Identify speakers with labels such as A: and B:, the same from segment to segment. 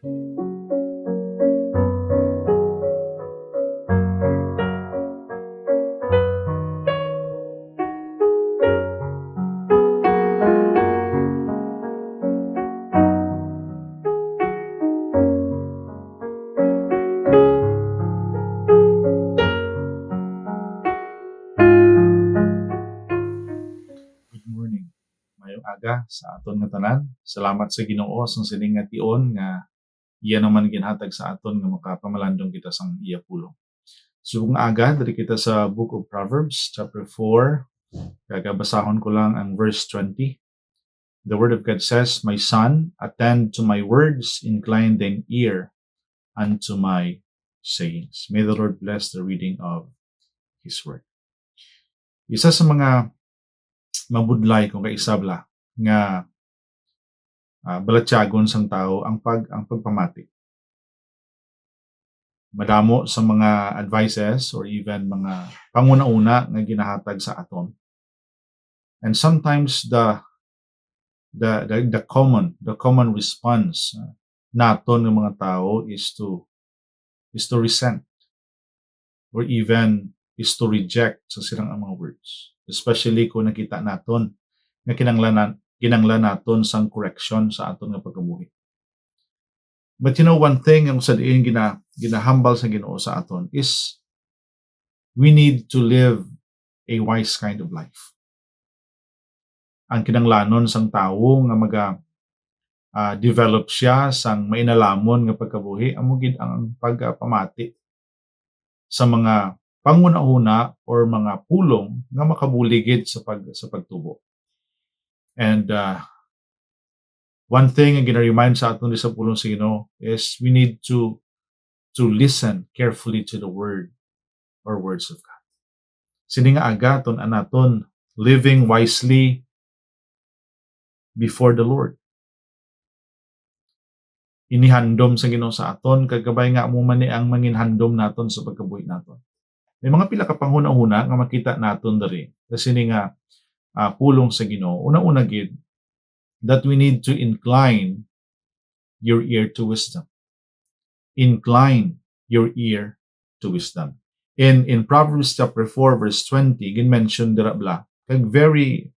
A: Good morning. Mayong aga sa aton nga tanan. Salamat sa Ginoo sa sining nga tion nga iya naman ginhatag sa aton nga makapamalandong kita sang iya pulong. Subong aga diri kita sa Book of Proverbs chapter 4. Gagabasahon ko lang ang verse 20. The word of God says, "My son, attend to my words, incline thine ear unto my sayings." May the Lord bless the reading of His word. Isa sa mga mabudlay kung kaisabla nga balatyagon sang tao ang pagpamati. Madamo sa mga advices or even mga panguna-una nga ginahatag sa aton. And sometimes the common response naton ng mga tao is to resent or even is to reject sa silang mga words. Especially kung nakita naton nga kinanglan naton sang correction sa aton nga pagkabuhi. But you know, one thing ang sa diin ginahambal sa Ginoo sa aton is we need to live a wise kind of life. Ang kinanglanon sang tawo nga develop siya sang mainalamon nga pagkabuhi amo gid ang pagpamati sa mga panguna-una or mga pulong nga makabuligid sa pagtubo. And one thing nga gina-remind sa aton sa pulong sa Ginoo is we need to listen carefully to the word or words of God. Sini nga agaton anaton living wisely before the Lord. Inihandom sa Ginoo sa aton kagabay nga amo man ni ang manginhandom naton sa pagkabuhi naton. May mga pila ka panghuna-huna nga makita naton diri kasi ni nga pulong sa Ginoo. Una-una gid that we need to incline your ear to wisdom. Incline your ear to wisdom. In Proverbs chapter 4 verse 20 gin-mention dira bla kag very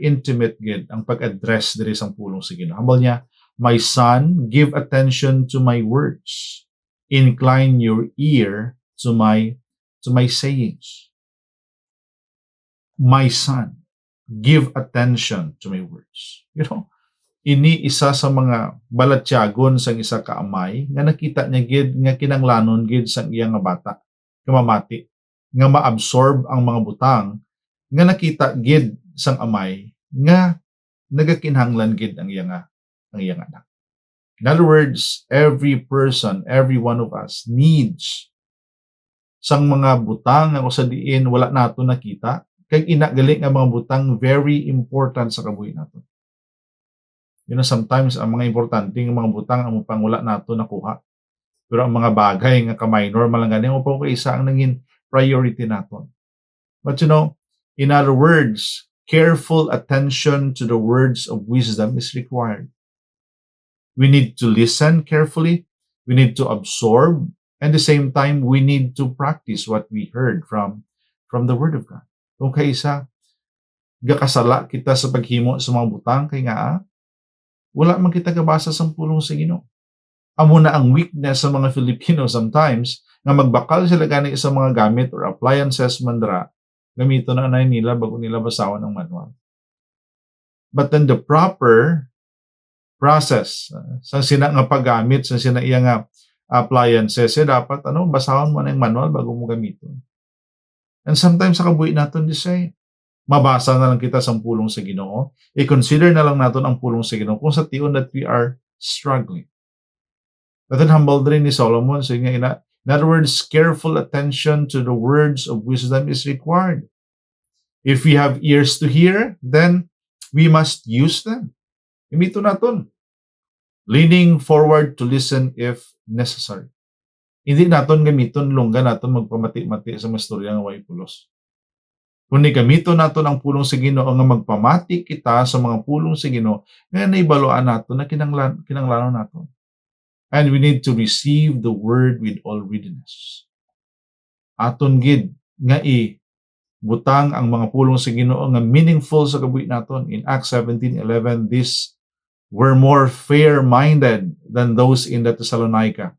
A: intimate gid ang pag-address diri sang pulong sa Ginoo. Hambal niya, "My son, give attention to my words. Incline your ear to my sayings." My son, give attention to my words. You know, ini isa sa mga balatyagon sang isa ka amay nga nakita niya gid nga kinanglanon gid sang iya nga bata nga mamati, nga maabsorb ang mga butang nga nakita gid sang amay nga nagakinahanglan gid ang iya nga anak. In other words, every person, every one of us needs sang mga butang nga sa diin wala nato nakita kay gali nga mga butang very important sa kabuhi nato. You know, sometimes ang mga importante nga mga butang ang pang wala nato nakuha. Pero ang mga bagay nga ka-minor man lang gani mo pa isa ang naging priority naton. But you know, in other words, careful attention to the words of wisdom is required. We need to listen carefully, we need to absorb, and at the same time, we need to practice what we heard from the Word of God. Kung kaisa, gakasala kita sa paghimo sa mga butang, kay nga, wala man kita kabasa sa pulong sa Ginoo. Amo na ang weakness sa mga Filipino sometimes, nga magbakal sila gani sa mga gamit or appliances man dira, gamito na nila bago nila basawan ang manual. But then the proper process sa sina nga paggamit sa sina iya nga appliances dapat basahon mo na yung manual bago mo gamiton. And sometimes sa kabuhi naton di say mabasa na lang kita sa pulong sa Ginoo, i-consider na lang naton ang pulong sa Ginoo kung sa tion that we are struggling. Natin humble din ni Solomon so nga in other words, careful attention to the words of wisdom is required. If we have ears to hear, then we must use them. Imito naton. Leaning forward to listen if necessary. Hindi naton gamiton lungga naton magpamati-mati sa mastorya nga way pulos. Kundi gamiton naton ang pulong sa Ginoo nga magpamati kita sa mga pulong sa Ginoo nga nahibaluan naton na kinahanglanon naton. And we need to receive the word with all readiness. Aton gid nga butang ang mga pulong sa Ginoo nga meaningful sa kabuhi naton. In Acts 17:11, this were more fair-minded than those in the Thessalonica,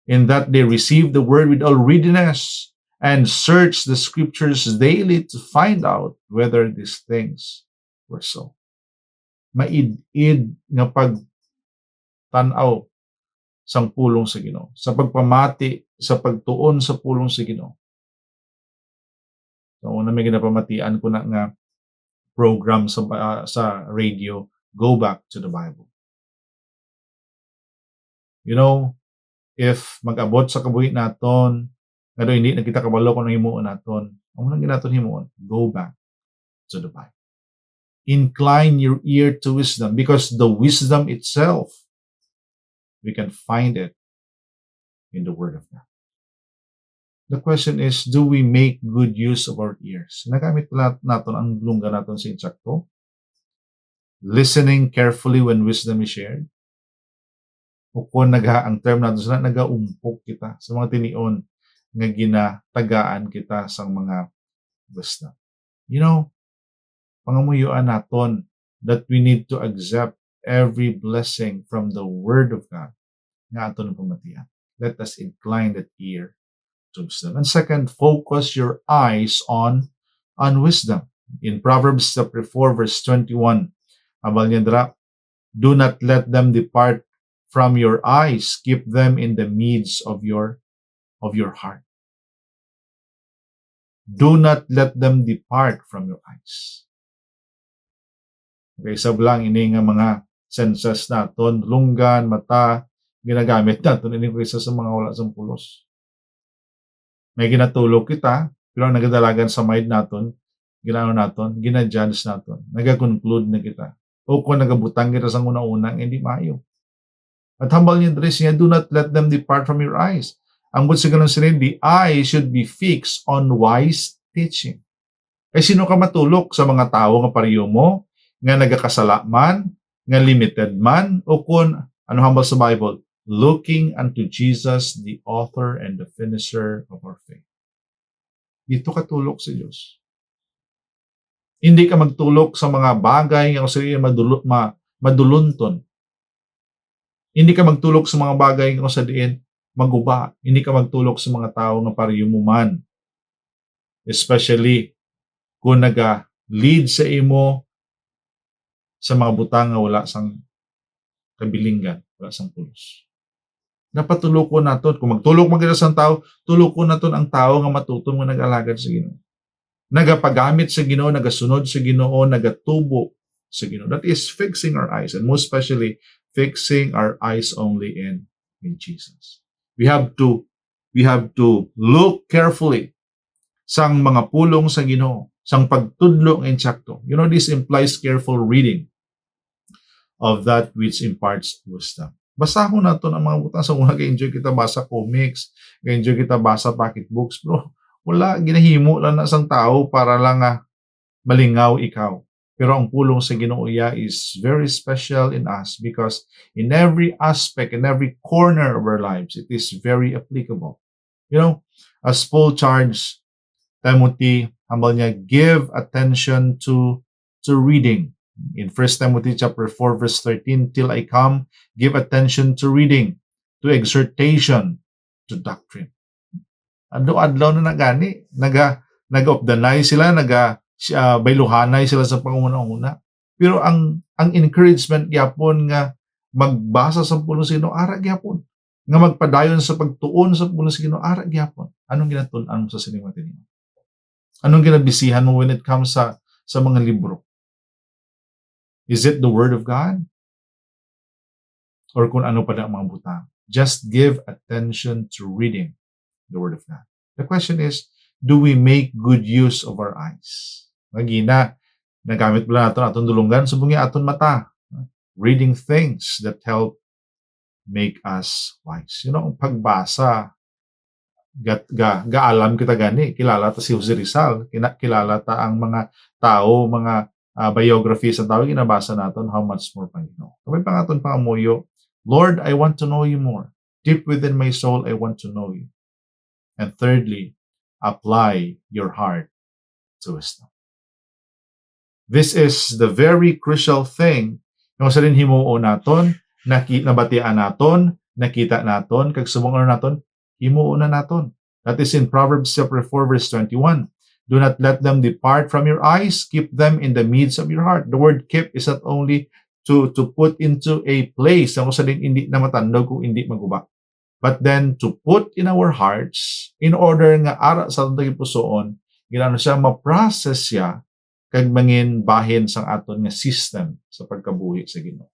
A: in that they received the word with all readiness and searched the scriptures daily to find out whether these things were so. Maid-id nga pagtanaw sang pulong sa Ginoo, sa pagpamati, sa pagtuon sa pulong sa Ginoo. So, una may ginapamatian ko na nga program sa radio, Go Back to the Bible. You know, if mag-abot sa kabuhi naton, nga hindi na kita kabalo kung ano himuon naton, ang unang ginaton himuon, go back to the Bible. Incline your ear to wisdom, because the wisdom itself, we can find it in the Word of God. The question is, do we make good use of our ears? Nagamit natin ang lungga natin sa insakto? Listening carefully when wisdom is shared? O kung ang term natin sa nagaumpok kita sa mga tinion nga ginatagaan kita sa mga wisdom. You know, pangamuyuan naton that we need to accept every blessing from the Word of God nga aton pamatian. Let us incline that ear to wisdom. And second, focus your eyes on wisdom. In Proverbs chapter 4 verse 21, abal niya dra, do not let them depart from your eyes, keep them in the midst of your heart. Do not let them depart from your eyes. Okay, sablang ini nga mga senses naton, lunggan, mata, ginagamit naton ini kaysa sa mga wala sa pulos. May ginatulog kita, pero ang nagadalagan sa mind naton, ginano naton, ginajudge naton, nagakonclude na kita. O kung nagabutang kita sa una-unang, hindi maayo. At hambal niya dress niya, do not let them depart from your eyes. Ang but sa ganun sila, the eye should be fixed on wise teaching. Eh sino ka matulok sa mga tao nga pariyo mo, nga nagakasala man, nga limited man, o kung ano hambal sa Bible, looking unto Jesus, the author and the finisher of our faith. Dito ka tulok sa Diyos. Hindi ka magtulok sa mga bagay nga sa madulunton. Hindi ka magtulok sa mga bagay nga sa diin maguba. Hindi ka magtulok sa mga tao nga pariyo mo man. Especially kung naga-lead sa imo sa mga butang nga wala sang kabilingan, wala sang pulos. Dapat tulukon naton. Kung magtulok magina sa tao, tulukon naton ang tao nga matutong nga nag-alagad sa Ginoo. Nagapagamit sa Ginoo, nagasunod sa Ginoo, nagatubo sa Ginoo. That is fixing our eyes, and most especially fixing our eyes only in Jesus. We have to look carefully sang mga pulong sa Ginoo, sang pagtudlo ng insakto. You know, this implies careful reading of that which imparts wisdom. Basahon nato ang mga butang sa una, enjoy kita basa comics, enjoy kita basa pocketbooks, bro. Wala, ginahimo lang na sang tao para lang malingaw ikaw. Pero ang pulong sa Ginoo is very special in us because in every aspect, in every corner of our lives, it is very applicable. You know, as Paul charged Timothy, hambal niya, give attention to reading. In 1 Timothy chapter 4 verse 13, till I come, give attention to reading, to exhortation, to doctrine. Adlaw na nagani, naga-obdanay sila, bayluhanay sila sa panguna-una. Pero ang encouragement gyapon nga magbasa sa pulong sa Ginoo, ara gyapon. Nga magpadayon sa pagtuon sa pulong sa Ginoo, ara gyapon. Anong ginatun-an mo sa sinimati niyo? Anong ginabisihan mo when it comes sa mga libro? Is it the Word of God? Or kung ano pa na ang mga butang? Just give attention to reading the Word of God. The question is, do we make good use of our eyes? Magina, nagamit pala natin atong dulungan, subungi aton mata. Reading things that help make us wise. You know, pagbasa, Gaalam kita gani, kilala ta si Jose Rizal, kilala ta ang mga tao, mga biography sa tao, ginabasa naton, how much more Panginoon. Kapag pangaton pangamuyo, Lord, I want to know you more. Deep within my soul, I want to know you. And thirdly, apply your heart to wisdom. This is the very crucial thing nga sa rin himuo naton, nabatian naton, nakita naton, kag subong naton, himuo na naton. That is in Proverbs chapter 4 verse 21. Do not let them depart from your eyes, keep them in the midst of your heart. The word keep is not only to put into a place na kung sa din hindi na matandog kung hindi maguba. But then to put in our hearts in order nga ara sa atong pusoon, ginano siya ma-process siya kag mangin bahin sang aton nga system sa pagkabuhi sa Ginoo.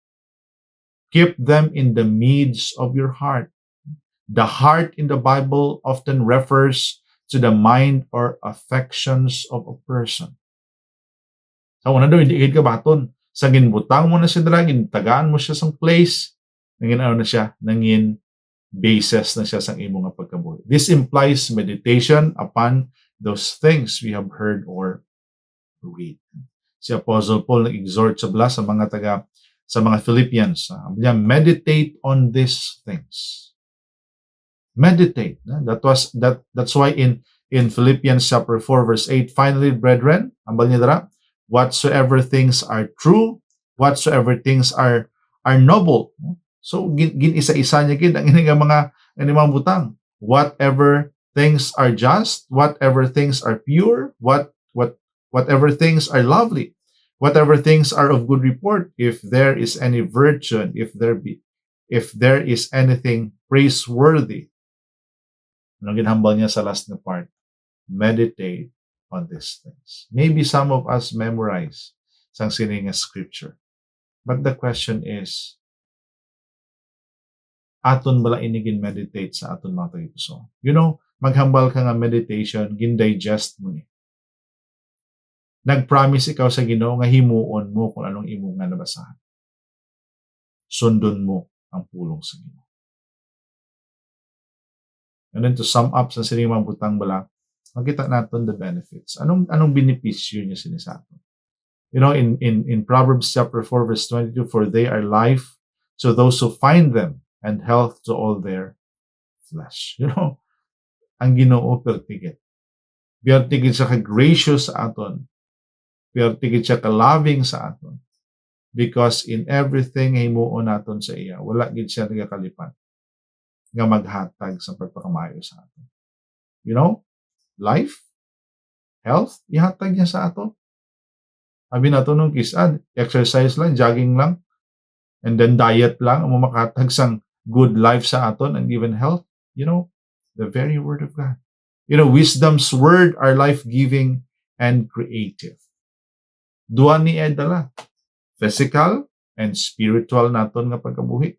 A: Keep them in the midst of your heart. The heart in the Bible often refers to the mind or affections of a person. Sa una daw, hindi ka baton. Sa ginbutang mo na siya dala, gintagaan mo siya sa place, nangin ano na siya, nangin basis na siya sa imo nga pagkabuhi. This implies meditation upon those things we have heard or read. Si Apostle Paul nag-exhort sa mga Philippians. Meditate on these things. Meditate. That's why in Philippians chapter 4 verse 8, finally, brethren, ambal niya dara, whatsoever things are true, whatsoever things are noble. So gin-isa-isa niya gid ang ining mga butang. Whatever things are just, whatever things are pure, whatever things are lovely, whatever things are of good report, if there is any virtue, if there is anything praiseworthy. Ano ginhambal niya sa last na part? Meditate on these things. Maybe some of us memorize sang sining scripture. But the question is, aton bala inigin meditate sa aton mga tagipuso? You know, maghambal ka nga meditation, gindigest mo ni. Nag-promise ikaw sa Ginoo nga himuon mo kung anong imo nga nabasahan. Sundon mo ang pulong sa Ginoo. And then to sum up sa sining mga butang bala, makita natin the benefits. Anong benepisyo niya sinisato? You know, in Proverbs chapter 4 verse 22, for they are life to those who find them and health to all their flesh. You know, ang Ginoo pertigit. Pertigit siya ka-gracious sa aton. Pertigit siya ka-loving sa aton. Because in everything himuon naton sa iya, wala gid siya nagakalipan nga maghatag sa pagpakamayo sa aton. You know, life, health, ihatag niya sa aton. Sabi nato nung kisan, exercise lang, jogging lang, and then diet lang, ang makatag sang good life sa aton and even health. You know, the very word of God. You know, wisdom's word are life-giving and creative. Duha ni dala, physical and spiritual naton nga pagkabuhi.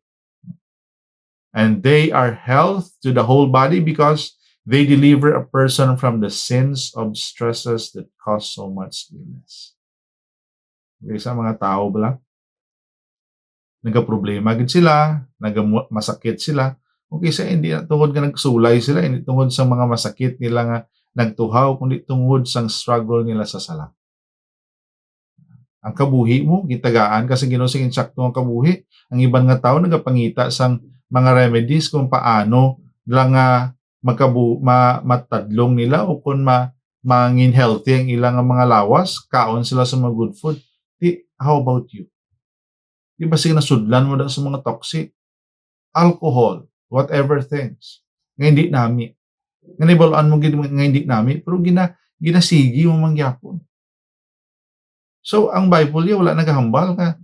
A: And they are health to the whole body because they deliver a person from the sins of stresses that cause so much illness. Okay, sa mga tao bala, nagka-problema gid sila, masakit sila. Okay, sa hindi tungod nga nagsulay sila, hindi tungod sa mga masakit nila nga nagtuhaw, kundi tungod sang struggle nila sa sala. Ang kabuhi mo, gitagaan kasi Ginoo sing insakto ang kabuhi. Ang ibang nga tao nagapangita sang mga remedies kung paano lang matadlong nila o kung mangin healthy ang ilang mga lawas, kaon sila sa mga good food. How about you? Di ba sige nasudlan mo sa mga toxic? Alcohol, whatever things. Nga hindi nami. Nga nibalaan mo nga hindi nami, pero ginasigi mo mangyapon. So, ang Bible wala nagahambal ka.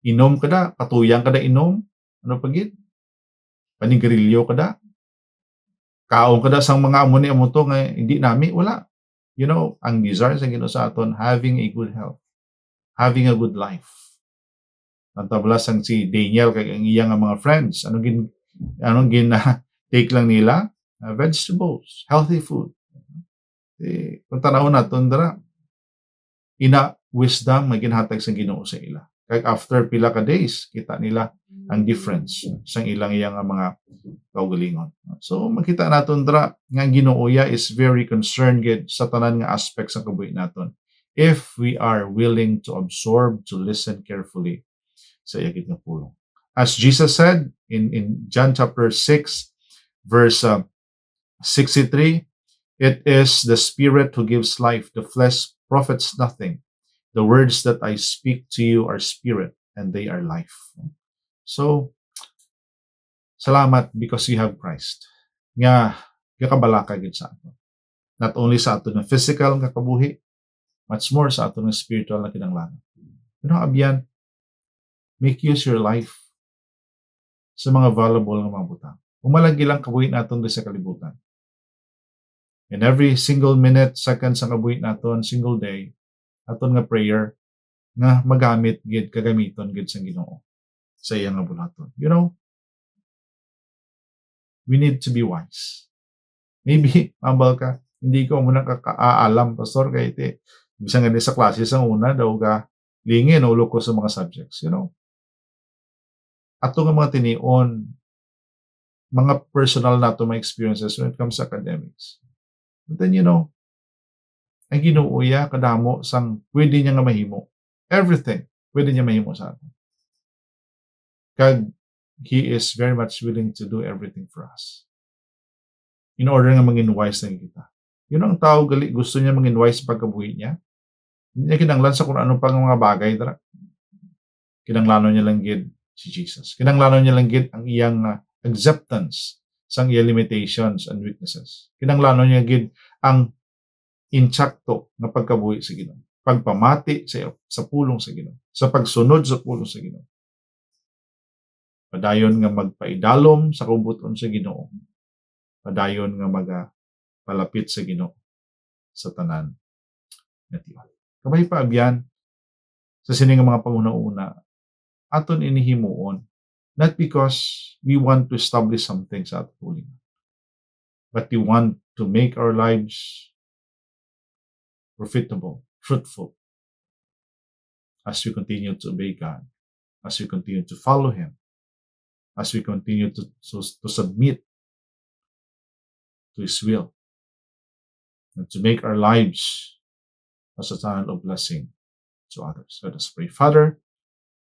A: Inom ka da, katuyang ka da inom. Ano pagid? Panigarilyo ka da. Kaon ka da sang mga amo ni amo to nga hindi nami, wala. You know, ang desire sa Ginoo sa aton, having a good health. Having a good life. Nantablas ang si Daniel kay ang iyang mga friends. Anong gin take lang nila? Vegetables, healthy food. Kung tanaw naton dara, ina wisdom may ginhatag sa Ginoo sa ila. Kay after pila ka days, kita nila ang difference sa ilang iyang mga kaugalingon. So makita naton dra nga ang Ginoo is very concerned gid sa tanan nga aspects sa kabuhi naton if we are willing to absorb, to listen carefully sa iya gid nga pulong. As Jesus said in John chapter 6 verse 63, it is the Spirit who gives life. The flesh profits nothing. The words that I speak to you are spirit and they are life. So, salamat because you have Christ. Nga, gakabalaka gid sa ato. Not only sa ato ng physical nga kabuhi, much more sa ato ng spiritual na kinahanglan. Abyan, make use your life sa mga valuable nga mga butang. Umalagi lang kabuhi naton sa kalibutan. In every single minute, second sa kabuhi naton, single day, aton nga prayer nga magamit gid kagamiton gid sa Ginoo sa iyang nga buhaton. We need to be wise. Maybe ambal ka, hindi ko muna kakaalam pastor kay iti bisan nga sa klase sa una daw ga lingin ulo ko sa mga subjects, Ato nga mga tinion, mga personal nato mga experiences when it comes to academics. But then, ang Ginoo kadamo sang pwede niya nga mahimo. Everything pwede niya mahimo sa atin. Kag He is very much willing to do everything for us. In order nga maging wise na kita. Ang tao gali gusto niya maging wise pagkabuhi niya. Hindi niya kinanglan sa kung ano pang mga bagay dara. Kinanglanon niya lang gid si Jesus. Kinanglanon niya lang gid ang iyang acceptance sang iyang limitations and weaknesses. Kinanglanon niya gid ang insakto nga pagkabuhi sa Ginoo. Pagpamati sa pulong sa Ginoo. Sa pagsunod sa pulong sa Ginoo. Padayon nga magpaidalom sa kubuton sa Ginoo. Padayon nga palapit sa Ginoo sa tanan nga tiyon. Kabay pa abyan sa sini nga mga pangunauna aton inihimuon not because we want to establish something sa aton puling, but we want to make our lives profitable, fruitful as we continue to obey God, as we continue to follow Him, as we continue to submit to His will, and to make our lives as a channel of blessing to others. Let us pray. Father,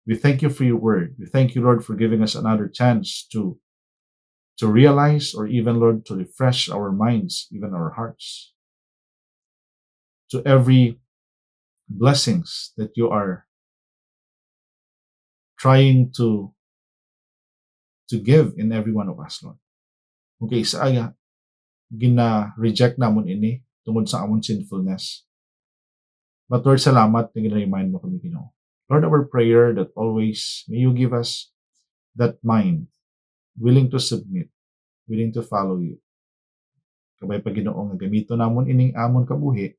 A: we thank you for your word. We thank you, Lord, for giving us another chance to realize or even, Lord, to refresh our minds, even our hearts, to every blessings that you are trying to give in every one of us, Lord. Okay, sa aya, gina-reject namon ini tungod sa amon sinfulness. But Lord, salamat na gina-remind mo kami, Ginoo. Lord, our prayer that always may you give us that mind, willing to submit, willing to follow you. Kabay pa, Ginoo, nga gamito namon ining amon kabuhi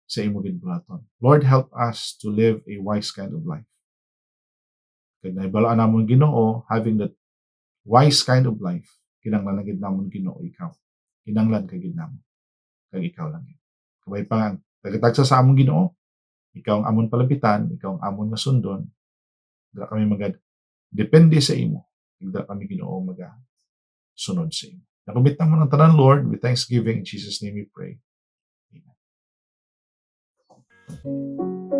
A: sa imo gid buhaton. Lord, help us to live a wise kind of life. Kag naibalaan namon, Ginoo, having that wise kind of life, kinanglan gid namon, Ginoo, ikaw. Kinanglan ka gid namon. Kag ikaw lang gid. Kabay pa, tagatagsa sa amon, Ginoo, ikaw ang amon palapitan, ikaw ang amon nga sundon. Dira kami depende sa imo. Dira kami, Ginoo, sunod sa imo. Nakumit naman ang tanan, Lord, with thanksgiving in Jesus' name we pray. Amen.